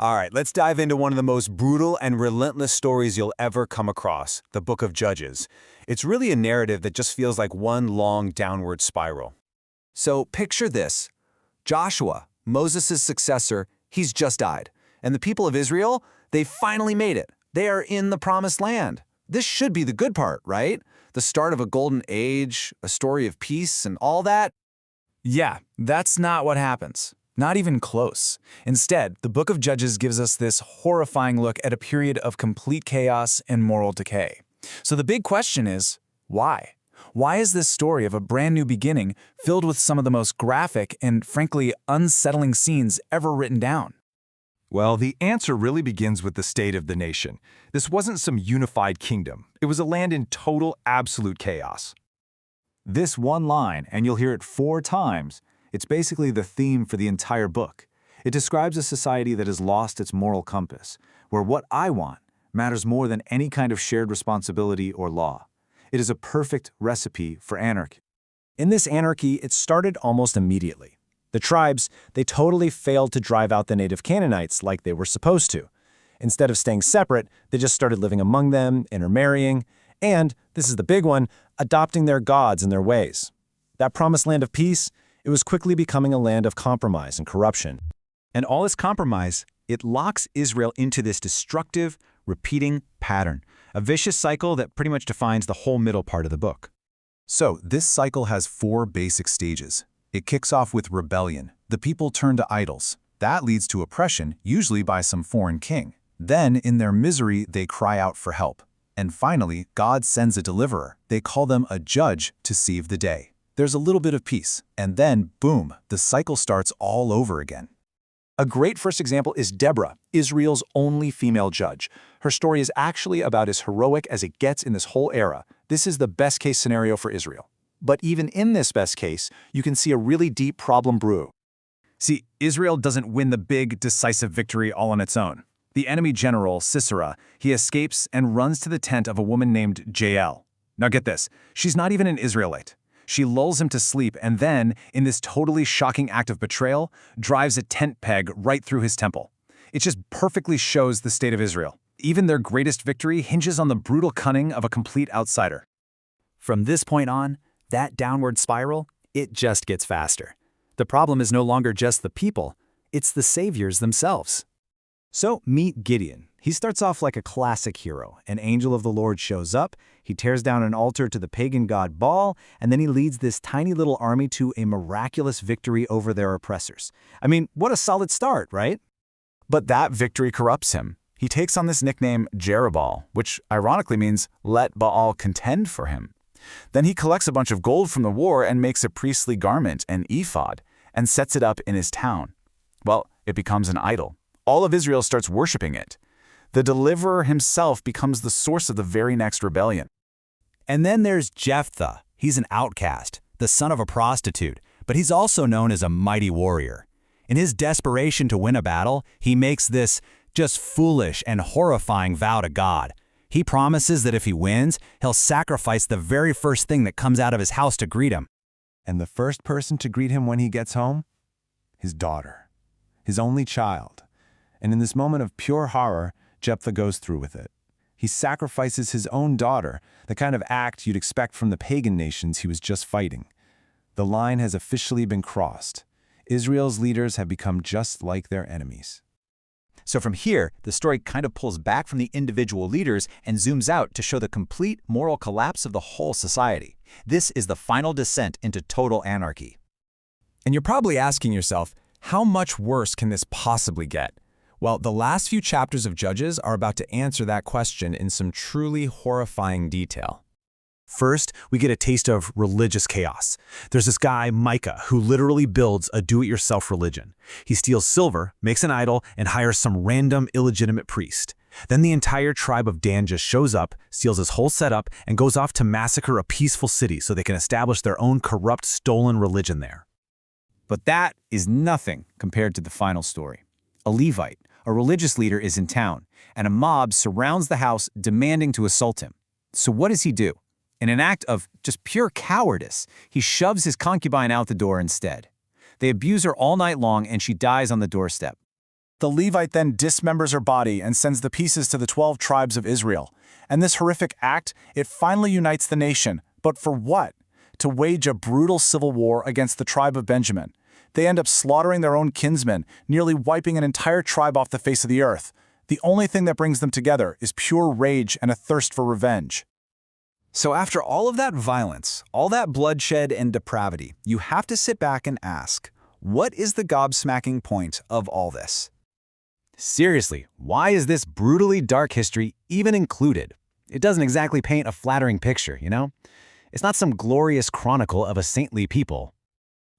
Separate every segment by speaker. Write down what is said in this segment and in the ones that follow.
Speaker 1: All right, let's dive into one of the most brutal and relentless stories you'll ever come across, the Book of Judges. It's really a narrative that just feels like one long downward spiral.
Speaker 2: So picture this. Joshua, Moses' successor, he's just died. And the people of Israel, they finally made it. They are in the promised land. This should be the good part, right? The start of a golden age, a story of peace and all that.
Speaker 3: Yeah, that's not what happens. Not even close. Instead, the Book of Judges gives us this horrifying look at a period of complete chaos and moral decay. So the big question is, why? Why is this story of a brand new beginning filled with some of the most graphic and, frankly, unsettling scenes ever written down?
Speaker 4: Well, the answer really begins with the state of the nation. This wasn't some unified kingdom. It was a land in total, absolute chaos.
Speaker 5: This one line, and you'll hear it 4 times, it's basically the theme for the entire book. It describes a society that has lost its moral compass, where what I want matters more than any kind of shared responsibility or law. It is a perfect recipe for anarchy.
Speaker 6: In this anarchy, it started almost immediately. The tribes, they totally failed to drive out the native Canaanites like they were supposed to. Instead of staying separate, they just started living among them, intermarrying, and, this is the big one, adopting their gods and their ways. That promised land of peace, it was quickly becoming a land of compromise and corruption.
Speaker 7: And all this compromise, it locks Israel into this destructive, repeating pattern, a vicious cycle that pretty much defines the whole middle part of the book.
Speaker 5: So, this cycle has 4 basic stages. It kicks off with rebellion. The people turn to idols. That leads to oppression, usually by some foreign king. Then, in their misery, they cry out for help. And finally, God sends a deliverer. They call them a judge to save the day. There's a little bit of peace, and then, boom, the cycle starts all over again.
Speaker 8: A great first example is Deborah, Israel's only female judge. Her story is actually about as heroic as it gets in this whole era. This is the best-case scenario for Israel. But even in this best case, you can see a really deep problem brew.
Speaker 3: See, Israel doesn't win the big, decisive victory all on its own. The enemy general, Sisera, he escapes and runs to the tent of a woman named Jael. Now get this, she's not even an Israelite. She lulls him to sleep and then, in this totally shocking act of betrayal, drives a tent peg right through his temple. It just perfectly shows the state of Israel. Even their greatest victory hinges on the brutal cunning of a complete outsider.
Speaker 7: From this point on, that downward spiral, it just gets faster. The problem is no longer just the people, it's the saviors themselves.
Speaker 6: So meet Gideon. He starts off like a classic hero. An angel of the Lord shows up, he tears down an altar to the pagan god Baal, and then he leads this tiny little army to a miraculous victory over their oppressors. I mean, what a solid start, right?
Speaker 3: But that victory corrupts him. He takes on this nickname Jerubbaal, which ironically means let Baal contend for him. Then he collects a bunch of gold from the war and makes a priestly garment, an ephod, and sets it up in his town. Well, it becomes an idol. All of Israel starts worshiping it. The deliverer himself becomes the source of the very next rebellion.
Speaker 7: And then there's Jephthah. He's an outcast, the son of a prostitute, but he's also known as a mighty warrior. In his desperation to win a battle, he makes this just foolish and horrifying vow to God. He promises that if he wins, he'll sacrifice the very first thing that comes out of his house to greet him.
Speaker 5: And the first person to greet him when he gets home? His daughter. His only child. And in this moment of pure horror, Jephthah goes through with it. He sacrifices his own daughter, the kind of act you'd expect from the pagan nations he was just fighting. The line has officially been crossed. Israel's leaders have become just like their enemies.
Speaker 7: So from here, the story kind of pulls back from the individual leaders and zooms out to show the complete moral collapse of the whole society. This is the final descent into total anarchy.
Speaker 3: And you're probably asking yourself, how much worse can this possibly get? Well, the last few chapters of Judges are about to answer that question in some truly horrifying detail.
Speaker 6: First, we get a taste of religious chaos. There's this guy, Micah, who literally builds a do-it-yourself religion. He steals silver, makes an idol, and hires some random illegitimate priest. Then the entire tribe of Dan just shows up, steals his whole setup, and goes off to massacre a peaceful city so they can establish their own corrupt, stolen religion there.
Speaker 2: But that is nothing compared to the final story. A Levite, a religious leader, is in town, and a mob surrounds the house demanding to assault him. So what does he do? In an act of just pure cowardice, he shoves his concubine out the door instead. They abuse her all night long and she dies on the doorstep.
Speaker 6: The Levite then dismembers her body and sends the pieces to the 12 tribes of Israel. And this horrific act, it finally unites the nation. But for what? To wage a brutal civil war against the tribe of Benjamin. They end up slaughtering their own kinsmen, nearly wiping an entire tribe off the face of the earth. The only thing that brings them together is pure rage and a thirst for revenge.
Speaker 2: So after all of that violence, all that bloodshed and depravity, you have to sit back and ask, what is the gobsmacking point of all this?
Speaker 1: Seriously, why is this brutally dark history even included? It doesn't exactly paint a flattering picture, you know? It's not some glorious chronicle of a saintly people.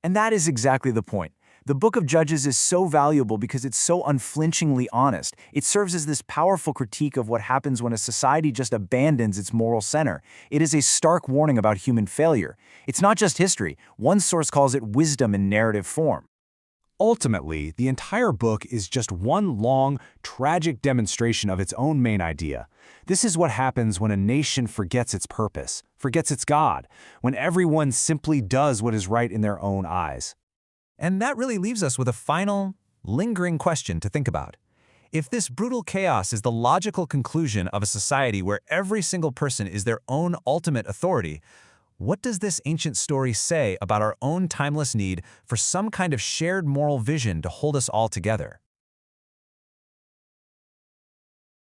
Speaker 8: And that is exactly the point. The Book of Judges is so valuable because it's so unflinchingly honest. It serves as this powerful critique of what happens when a society just abandons its moral center. It is a stark warning about human failure. It's not just history. One source calls it wisdom in narrative form.
Speaker 3: Ultimately, the entire book is just one long, tragic demonstration of its own main idea. This is what happens when a nation forgets its purpose, forgets its God, when everyone simply does what is right in their own eyes.
Speaker 2: And that really leaves us with a final, lingering question to think about. If this brutal chaos is the logical conclusion of a society where every single person is their own ultimate authority, what does this ancient story say about our own timeless need for some kind of shared moral vision to hold us all together?